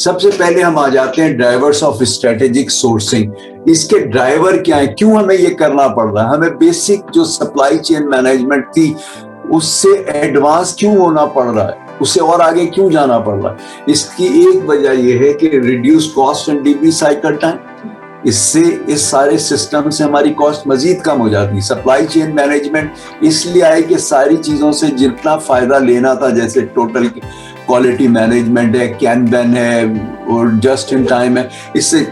सबसे पहले हम आ जाते हैं ड्राइवर्स ऑफ स्ट्रेटेजिक सोर्सिंग। इसके ड्राइवर क्या है, क्यों हमें ये करना पड़ रहा है, हमें बेसिक जो सप्लाई चेन मैनेजमेंट थी उससे एडवांस क्यों होना पड़ रहा है, उससे और आगे क्यों जाना पड़ रहा है। इसकी एक वजह यह है कि reduce cost and delivery cycle time, इससे इस सारे सिस्टम से हमारी कॉस्ट मजीद कम हो जाती है। सप्लाई चेन मैनेजमेंट इसलिए आए कि सारी चीजों से जितना फायदा लेना था, जैसे टोटल क्वालिटी मैनेजमेंट है, कैनबैन है और जस्ट इन टाइम है, इससे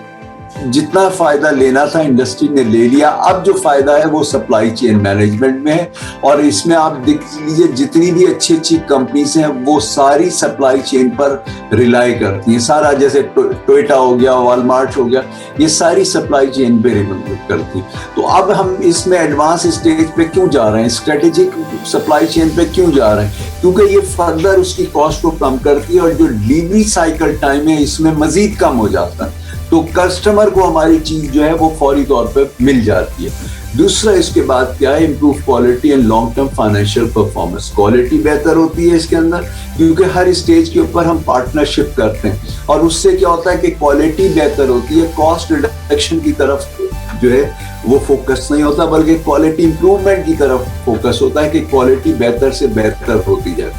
जितना फायदा लेना था इंडस्ट्री ने ले लिया। अब जो फायदा है वो सप्लाई चेन मैनेजमेंट में है। और इसमें आप देख लीजिए जितनी भी अच्छी अच्छी कंपनीज हैं वो सारी सप्लाई चेन पर रिलाई करती हैं। सारा जैसे टोयोटा हो गया, वॉलमार्ट हो गया, ये सारी सप्लाई चेन पे रिलाई करती है। तो अब हम इसमें एडवांस स्टेज पे क्यों जा रहे हैं, स्ट्रेटेजिक सप्लाई चेन पे क्यों जा रहे हैं, क्योंकि ये फर्दर उसकी कॉस्ट को कम करती है और जो डिलीवरी साइकिल टाइम है इसमें मजीद कम हो जाता है। तो कस्टमर को हमारी चीज जो है वो फौरी तौर पे मिल जाती है। दूसरा इसके बाद क्या है, improve quality and long term financial performance. Quality बेहतर होती है इसके अंदर क्योंकि हर स्टेज के ऊपर हम पार्टनरशिप करते हैं और उससे क्या होता है कि क्वालिटी बेहतर होती है। कॉस्ट रिडक्शन की तरफ जो है वो फोकस नहीं होता बल्कि क्वालिटी इंप्रूवमेंट की तरफ फोकस होता है कि क्वालिटी बेहतर से बेहतर होती जाए।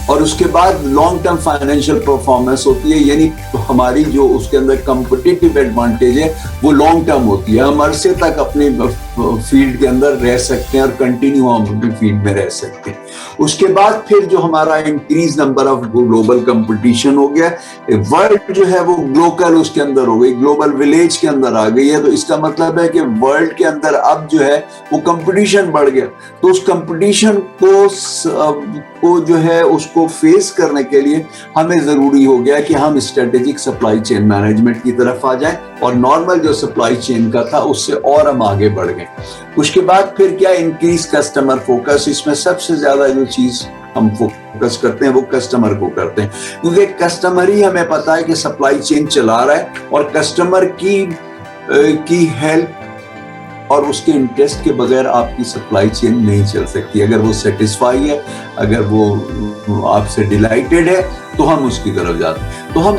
और उसके बाद लॉन्ग टर्म फाइनेंशियल परफॉर्मेंस होती है, यानी हमारी जो उसके अंदर कंपटीटिव एडवांटेज है वो लॉन्ग टर्म होती है। हम अरसे तक अपने फील्ड के अंदर रह सकते हैं और कंटिन्यू हम अपनी फील्ड में रह सकते हैं। उसके बाद फिर जो हमारा increase number of global competition हो गया, वर्ल्ड जो है वो ग्लोबल उसके अंदर हो गई, ग्लोबल विलेज के अंदर आ गई है। तो इसका मतलब है कि वर्ल्ड के अंदर अब जो है वो कंपटीशन बढ़ गया। तो उस कंपटीशन को जो है उसको फेस करने के लिए हमें जरूरी हो गया कि हम स्ट्रेटेजिक सप्लाई चेन मैनेजमेंट की तरफ आ जाएं और नॉर्मल जो सप्लाई चेन का था उससे और हम आगे बढ़ गए। उसके बाद फिर क्या, इंक्रीज कस्टमर फोकस। इसमें सबसे ज्यादा जो चीज हम फोकस करते हैं वो कस्टमर को करते हैं क्योंकि कस्टमर ही हमें पता है कि सप्लाई चेन चला रहा है और कस्टमर की हेल्प और उसके इंटरेस्ट के बगैर आपकी सप्लाई चेन नहीं चल सकती। अगर वो सेटिस्फाई है, अगर वो आपसे डिलाइटेड है तो हम उसकी तरफ जाते हैं। तो हम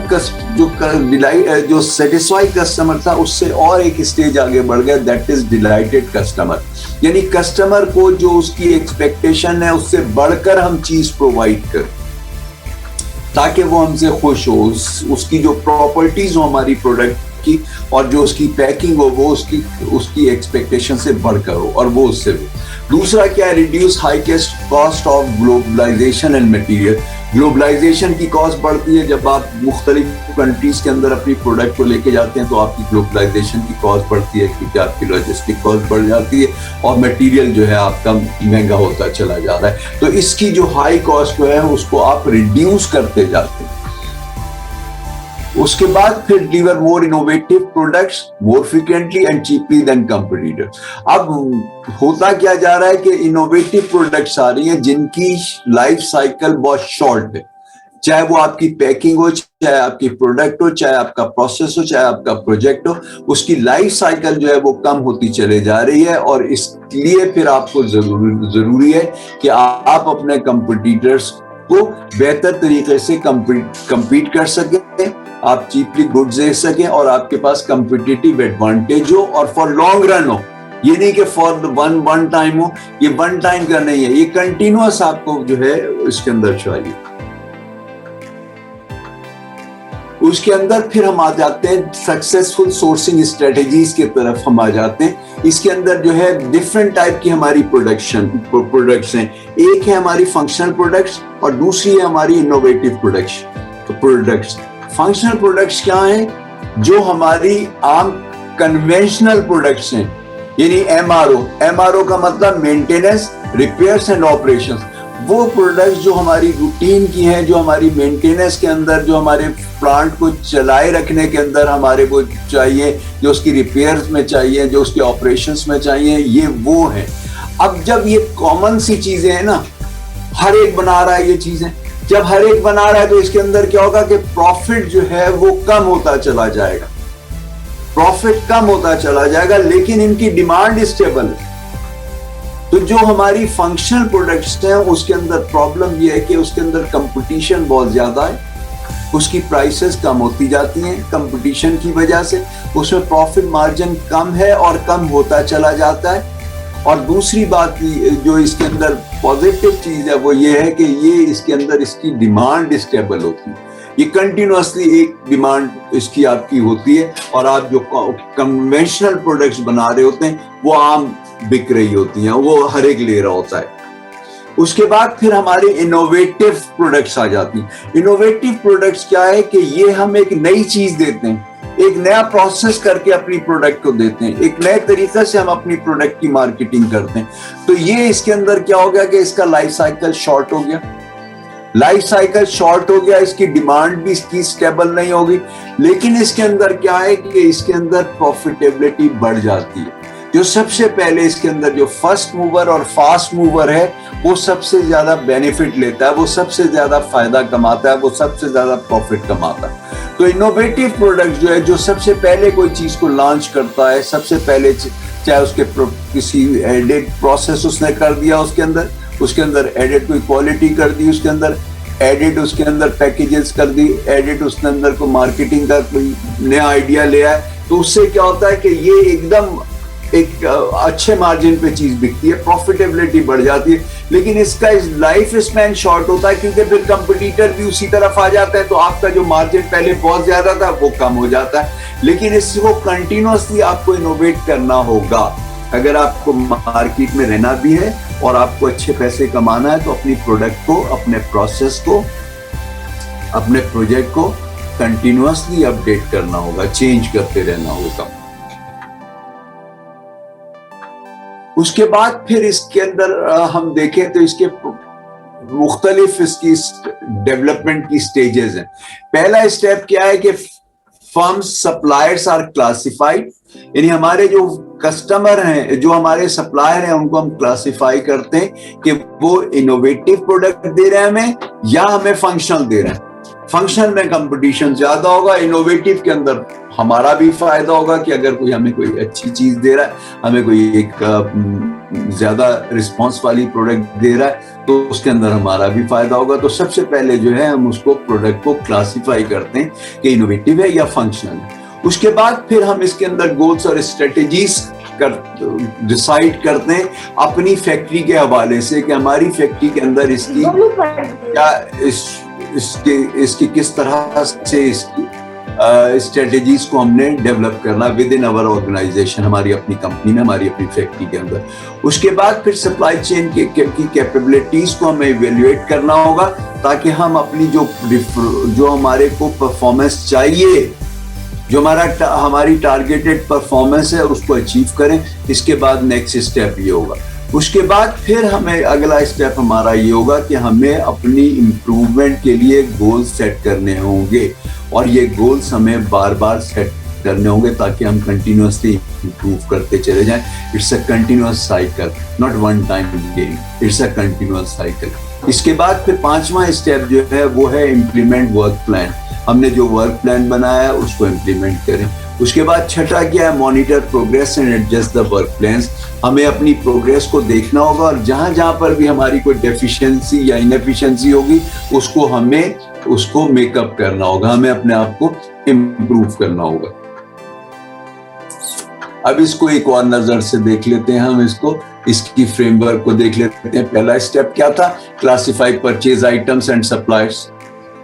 जो सेटिस्फाई कस्टमर था उससे और एक स्टेज आगे बढ़ गया, दैट इज डिलाइटेड कस्टमर। यानी कस्टमर को जो उसकी एक्सपेक्टेशन है उससे बढ़कर हम चीज प्रोवाइड करें ताकि वो हमसे खुश हो, उसकी जो प्रॉपर्टीज हो हमारी प्रोडक्ट की और जो उसकी पैकिंग हो वो उसकी एक्सपेक्टेशन से बढ़कर हो और वो उससे भी। दूसरा क्या है, reduce highest cost of globalisation and material. Globalisation की कॉस्ट बढ़ती है जब आप मुख्तलिफ कंट्रीज के अंदर अपनी प्रोडक्ट को लेके जाते हैं तो आपकी ग्लोबलाइजेशन की कॉस्ट बढ़ती है क्योंकि आपकी लॉजिस्टिक कॉस्ट बढ़ जाती है और मटेरियल जो है आपका महंगा होता चला जा रहा है। तो इसकी जो हाई कॉस्ट है उसको आप रिड्यूस करते जाते हैं। उसके बाद फिर deliver more innovative products more frequently and cheaply than competitor. अब होता क्या जा रहा है कि इनोवेटिव प्रोडक्ट्स आ रही हैं जिनकी लाइफ साइकिल बहुत शॉर्ट है, चाहे वो आपकी पैकिंग हो, चाहे आपकी प्रोडक्ट हो, चाहे आपका प्रोसेस हो, चाहे आपका प्रोजेक्ट हो, उसकी लाइफ साइकिल जो है वो कम होती चले जा रही है। और इसलिए फिर आपको जरूरी है कि आप अपने कंपटीटर्स को बेहतर तरीके से compete कर सकें, आप चीपली गुड्स दे सकें और आपके पास कम्पिटिटिव एडवांटेज हो और फॉर लॉन्ग रन हो। ये नहीं कि फॉर वन टाइम हो, ये वन टाइम का नहीं है, ये कंटिन्यूअस आपको जो है इसके अंदर चाहिए। उसके अंदर फिर हम आ जाते हैं सक्सेसफुल सोर्सिंग स्ट्रेटेजीज की तरफ हम आ जाते हैं। इसके अंदर जो है डिफरेंट टाइप की हमारी प्रोडक्ट्स हैं। एक है हमारी फंक्शनल प्रोडक्ट्स और दूसरी है हमारी इनोवेटिव प्रोडक्ट्स। फंक्शनल प्रोडक्ट्स क्या हैं, जो हमारी आम कन्वेंशनल प्रोडक्ट्स हैं, यानी एमआरओ का मतलब मेंटेनेंस, रिपेयर्स एंड ऑपरेशंस। वो प्रोडक्ट्स जो हमारी रूटीन की हैं, जो हमारी मेंटेनेंस के अंदर, जो हमारे प्लांट को चलाए रखने के अंदर हमारे को चाहिए, जो उसकी रिपेयर्स में चाहिए, जो उसके ऑपरेशंस में चाहिए, ये वो है। अब जब ये कॉमन सी चीजें हैं ना, हर एक बना रहा है ये चीजें, जब हर एक बना रहा है तो इसके अंदर क्या होगा कि प्रॉफिट जो है वो कम होता चला जाएगा, लेकिन इनकी डिमांड स्टेबल है। तो जो हमारी फंक्शनल प्रोडक्ट्स हैं उसके अंदर प्रॉब्लम ये है कि उसके अंदर कंपटीशन बहुत ज्यादा है उसकी प्राइसेस कम होती जाती हैं कंपटीशन की वजह से, उसमें प्रॉफिट मार्जिन कम है और कम होता चला जाता है। और दूसरी बात जो इसके अंदर पॉजिटिव चीज है वो ये है कि ये इसके अंदर इसकी डिमांड स्टेबल होती है, ये कंटिन्यूअसली एक डिमांड इसकी आपकी होती है, और आप जो कन्वेंशनल प्रोडक्ट्स बना रहे होते हैं वो आम बिक रही होती हैं, वो हर एक ले रहा होता है। उसके बाद फिर हमारे इनोवेटिव प्रोडक्ट्स आ जाती हैं। इनोवेटिव प्रोडक्ट्स क्या है कि ये हम एक नई चीज देते हैं, एक नया प्रोसेस करके अपनी प्रोडक्ट को देते हैं, एक नए तरीके से हम अपनी प्रोडक्ट की मार्केटिंग करते हैं। तो ये इसके अंदर क्या हो गया कि इसका लाइफ साइकिल शॉर्ट हो गया, लाइफ साइकिल शॉर्ट हो गया, इसकी डिमांड भी इसकी स्टेबल नहीं होगी। लेकिन इसके अंदर क्या है कि इसके अंदर प्रॉफिटेबिलिटी बढ़ जाती है। जो सबसे पहले इसके अंदर जो फर्स्ट मूवर और फास्ट मूवर है वो सबसे ज्यादा बेनिफिट लेता है, वो सबसे ज्यादा फायदा कमाता है, वो सबसे ज्यादा प्रॉफिट कमाता है। तो इनोवेटिव प्रोडक्ट जो है, जो सबसे पहले कोई चीज को लॉन्च करता है, सबसे पहले चाहे उसके किसी एडिट प्रोसेस उसने कर दिया, उसके अंदर एडिट कोई क्वालिटी कर दी, उसके अंदर एडिट, उसके अंदर पैकेजेस कर दी, एडिट उसके अंदर को मार्केटिंग का कोई नया आइडिया ले आए, तो उससे क्या होता है कि ये एकदम एक अच्छे मार्जिन पे चीज बिकती है, प्रॉफिटेबिलिटी बढ़ जाती है। लेकिन इसका लाइफ स्पैन शॉर्ट होता है क्योंकि फिर कंपटीटर भी उसी तरफ आ जाता है, तो आपका जो मार्जिन पहले बहुत ज्यादा था वो कम हो जाता है। लेकिन इसको कंटिन्यूअसली आपको इनोवेट करना होगा अगर आपको मार्केट में रहना भी है और आपको अच्छे पैसे कमाना है। तो अपनी प्रोडक्ट को, अपने प्रोसेस को, अपने प्रोजेक्ट को कंटिन्यूअसली अपडेट करना होगा, चेंज करते रहना होगा। उसके बाद फिर इसके अंदर हम देखें तो इसके मुख्तलिफ इसकी डेवलपमेंट की स्टेजेस हैं। पहला स्टेप क्या है कि फर्म्स सप्लायर्स आर क्लासिफाइड, यानी हमारे जो कस्टमर हैं, जो हमारे सप्लायर हैं, उनको हम क्लासिफाई करते हैं कि वो इनोवेटिव प्रोडक्ट दे रहे हैं हमें या हमें फंक्शनल दे रहे हैं। फंक्शन में कंपटीशन ज्यादा होगा, इनोवेटिव के अंदर हमारा भी फायदा होगा कि अगर कोई हमें कोई अच्छी चीज दे रहा है, हमें कोई एक ज्यादा रिस्पॉन्स वाली प्रोडक्ट दे रहा है, तो उसके अंदर हमारा भी फायदा होगा। तो सबसे पहले जो है हम उसको प्रोडक्ट को क्लासिफाई करते हैं कि इनोवेटिव है या फंक्शनल है। उसके बाद फिर हम इसके अंदर गोल्स और स्ट्रेटेजीज डिसाइड करते हैं अपनी फैक्ट्री के हवाले से कि हमारी फैक्ट्री के अंदर इसकी क्या इसकी किस तरह से इसकी स्ट्रेटेजीज को हमने डेवलप करना विद इन अवर ऑर्गेनाइजेशन, हमारी अपनी कंपनी में, हमारी अपनी फैक्ट्री के अंदर। उसके बाद फिर सप्लाई चेन की कैपेबिलिटीज को हमें इवेल्युएट करना होगा ताकि हम अपनी जो हमारे को परफॉर्मेंस चाहिए, जो हमारी टारगेटेड परफॉर्मेंस है, उसको अचीव करें। इसके बाद नेक्स्ट स्टेप ये होगा। उसके बाद फिर हमें अगला स्टेप हमारा ये होगा कि हमें अपनी इम्प्रूवमेंट के लिए गोल सेट करने होंगे, और ये गोल्स हमें बार बार सेट करने होंगे ताकि हम कंटिन्यूअसली इम्प्रूव करते चले जाएं। It's a continuous cycle, not one time game, it's a continuous cycle. इसके बाद फिर पांचवा स्टेप जो है वो है इम्प्लीमेंट वर्क प्लान। हमने जो वर्क प्लान बनाया है उसको इम्प्लीमेंट करें। उसके बाद छठा क्या है, monitor progress and adjust the work plans. हमें अपनी प्रोग्रेस को देखना होगा और जहां जहां पर भी हमारी कोई डेफिशिएंसी या इनएफिशिएंसी होगी उसको मेकअप करना होगा, हमें अपने आप को इम्प्रूव करना होगा। अब इसको एक और नजर से देख लेते हैं, हम इसकी फ्रेमवर्क को देख लेते हैं। पहला स्टेप क्या था, classify purchase items and suppliers,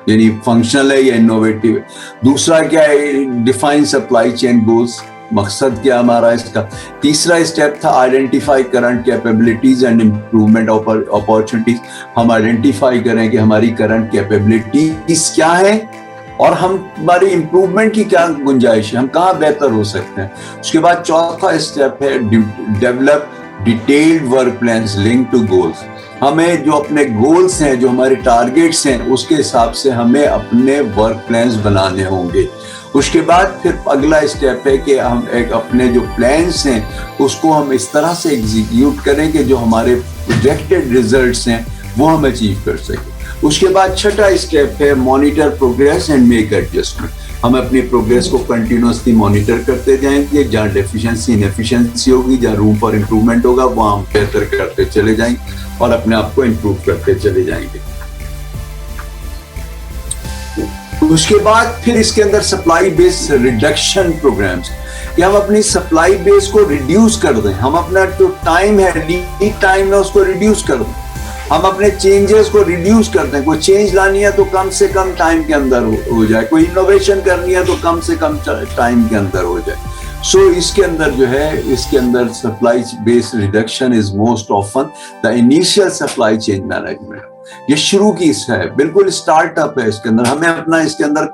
यानी फंक्शनल है या इनोवेटिव है। दूसरा क्या है, डिफाइन सप्लाई चेन गोल्स, मकसद क्या हमारा इसका। तीसरा स्टेप था identify current capabilities and improvement opportunities. हम आइडेंटिफाई करें कि हमारी करंट कैपेबिलिटीज क्या है और हमारी इम्प्रूवमेंट की क्या गुंजाइश है, हम कहाँ बेहतर हो सकते हैं। उसके बाद चौथा स्टेप है develop detailed work plans link to goals. हमें जो अपने गोल्स हैं, जो हमारे टारगेट्स हैं, उसके हिसाब से हमें अपने वर्क प्लान्स बनाने होंगे। उसके बाद फिर अगला स्टेप है कि हम अपने जो प्लान्स हैं उसको हम इस तरह से एग्जीक्यूट करें कि जो हमारे प्रोजेक्टेड रिजल्ट्स हैं वो हम अचीव कर सकें। उसके बाद छठा स्टेप है monitor progress and make adjustment. हम अपनी प्रोग्रेस को कंटिन्यूअसली मॉनिटर करते जाएंगे, जहाँ डेफिशिएंसी इनएफिशिएंसी होगी, जहाँ रूम फॉर इम्प्रूवमेंट होगा, वहाँ हम बेहतर करते चले जाएंगे और अपने आप को इम्प्रूव करते चले जाएंगे। उसके बाद फिर इसके अंदर सप्लाई बेस रिडक्शन प्रोग्राम्स, कि हम अपनी सप्लाई बेस को रिड्यूस कर दें, हम अपना जो टाइम है, लीड टाइम है, उसको रिड्यूस कर दें, हम अपने चेंजेस को रिड्यूस कर दें। कोई चेंज लानी है तो कम से कम टाइम के अंदर हो जाए, कोई इनोवेशन करनी है तो कम से कम टाइम के अंदर हो जाए। सो इसके अंदर जो है, इसके अंदर supply base reduction is most often the initial supply chain management. ये शुरू की है, बिल्कुल स्टार्टअप है, इसके अंदर हमें अपना इसके अंदर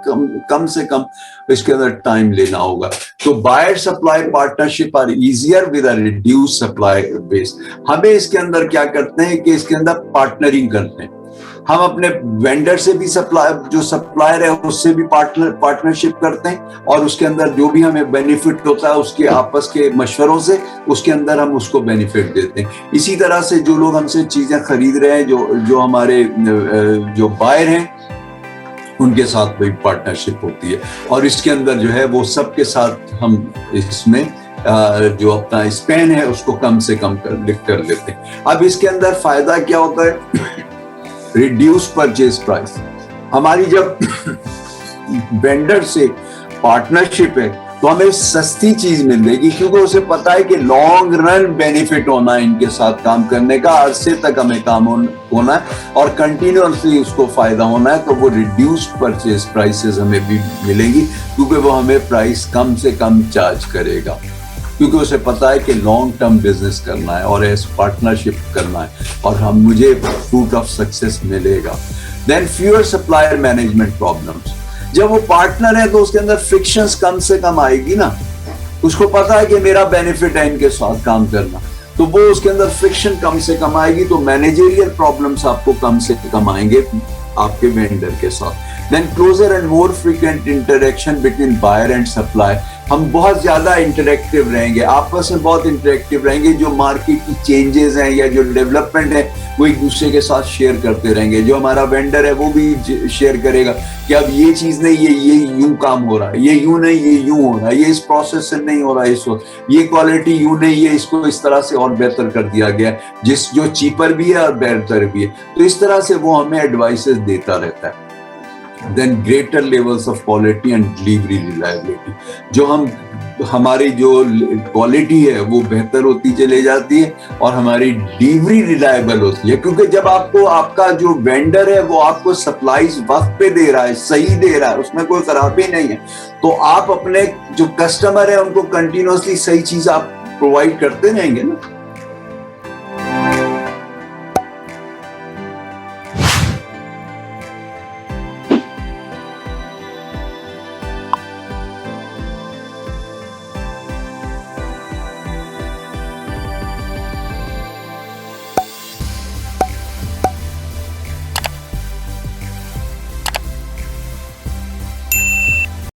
कम से कम इसके अंदर टाइम लेना होगा। तो buyer supply partnership are easier with a reduce supply base. हमें इसके अंदर क्या करते हैं कि इसके अंदर पार्टनरिंग करते हैं, हम अपने वेंडर से भी जो सप्लायर है उससे भी पार्टनरशिप करते हैं, और उसके अंदर जो भी हमें बेनिफिट होता है उसके आपस के मशवरों से उसके अंदर हम उसको बेनिफिट देते हैं। इसी तरह से जो लोग हमसे चीजें खरीद रहे हैं, जो हमारे जो बायर हैं, उनके साथ भी पार्टनरशिप होती है, और इसके अंदर जो है वो सबके साथ हम इसमें जो अपना स्पेन है उसको कम से कम कर लेते हैं। अब इसके अंदर फायदा क्या होता है? Reduce purchase price. हमारी जब वेंडर से पार्टनरशिप है तो हमें सस्ती चीज मिलेगी, क्योंकि उसे पता है कि लॉन्ग रन बेनिफिट होना है इनके साथ काम करने का, अरसे तक हमें काम होना है और कंटिन्यूअसली उसको फायदा होना है। तो वो रिड्यूस परचेज प्राइसेस हमें भी मिलेंगी, क्योंकि वो हमें प्राइस कम से कम चार्ज करेगा, क्योंकि उसे पता है कि लॉन्ग टर्म बिजनेस करना है और एज पार्टनरशिप करना है, और मुझे फ्रूट ऑफ सक्सेस मिलेगा। Then fewer supplier management problems. जब वो पार्टनर है तो उसके अंदर फ्रिक्शंस कम से कम आएगी ना, उसको पता है कि मेरा बेनिफिट है इनके साथ काम करना, तो वो उसके अंदर फ्रिक्शन कम से कम आएगी, तो मैनेजरियल प्रॉब्लम्स आपको कम से कम आएंगे आपके वेंडर के साथ। Then closer and more frequent interaction between buyer and supplier. हम बहुत ज्यादा इंटरेक्टिव रहेंगे, आपस में बहुत इंटरेक्टिव रहेंगे, जो मार्केट की चेंजेस हैं या जो डेवलपमेंट है वो एक दूसरे के साथ शेयर करते रहेंगे। जो हमारा वेंडर है वो भी शेयर करेगा कि अब ये चीज नहीं, ये यूं काम हो रहा है, ये यूं नहीं, ये यूं हो रहा है, ये इस प्रोसेस से नहीं हो रहा है, ये क्वालिटी यूं नहीं, ये इसको इस तरह से और बेहतर कर दिया गया, जो चीपर भी है और बेहतर भी है। तो इस तरह से वो हमें एडवाइसेस देता रहता है। Then greater levels of quality and delivery reliability। जो हमारी जो क्वालिटी है वो बेहतर होती चली जाती है और हमारी डिलीवरी रिलायबल होती है, क्योंकि जब आपका जो वेंडर है वो आपको सप्लाईज वक्त पे दे रहा है, सही दे रहा है, उसमें कोई खराबी नहीं है, तो आप अपने जो कस्टमर है उनको कंटिन्यूअसली सही चीज आप प्रोवाइड करते रहेंगे ना।